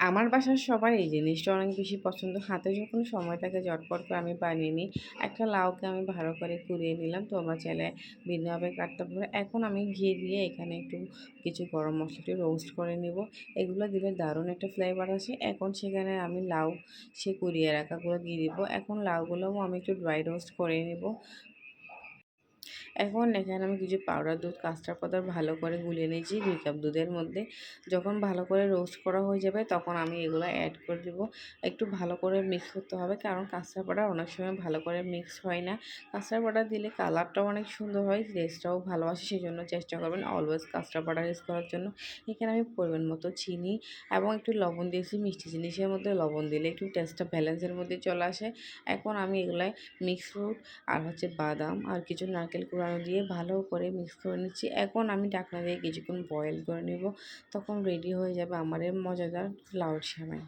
আমার বাসার সবার এই জিনিসটা অনেক বেশি পছন্দ। হাতে যখন সময় থাকে ঝটপট করে আমি বানিয়ে নিই। একটা লাউকে আমি ভালো করে কুড়িয়ে নিলাম। তোমরা চাইলে ভিন্নভাবে কাটতে পারো। এখন আমি ঘি দিয়ে এখানে একটু কিছু গরম মসলা দিয়ে রোস্ট করে নিব। এগুলো দিলে দারুণ একটা ফ্লেভার আসে। এখন সেখানে আমি লাউ কুড়িয়ে রাখাগুলো দিয়ে দিব। এখন লাউগুলোও আমি একটু ড্রাই রোস্ট করে নিব। এখন এখানে আমি কিছু পাউডার দুধ, কাস্টার্ড পাউডার ভালো করে গুলিয়ে নিয়েছি ২ কাপ দুধের মধ্যে। যখন ভালো করে রোস্ট করা হয়ে যাবে তখন আমি এগুলো অ্যাড করে দেব। একটু ভালো করে মিক্স করতে হবে, কারণ কাস্টার্ড পাউডার অনেক সময় ভালো করে মিক্স হয় না। কাস্টার্ড পাউডার দিলে কালারটাও অনেক সুন্দর হয়, টেস্টটাও ভালো আসে। সেজন্য চেষ্টা করবেন অলওয়েজ কাস্টার্ড পাউডার ইউজ করার জন্য। এখানে আমি পরিমাণ মতো চিনি এবং একটু লবণ দিয়েছি। মিষ্টি জিনিসের মধ্যে লবণ দিলে একটু টেস্টটা ব্যালেন্সের মধ্যে চলে আসে। এখন আমি এগুলায় মিক্স ফ্রুট আর বাদাম আর কিছু নারকেল কুড়ানো দিয়ে ভালো করে মিক্স করে নিচ্ছি। এখন আমি ঢাকনা দিয়ে কিছুক্ষণ বয়েল করে নিব। তখন রেডি হয়ে যাবে আমার এই মজাদার লাউ সেমাই।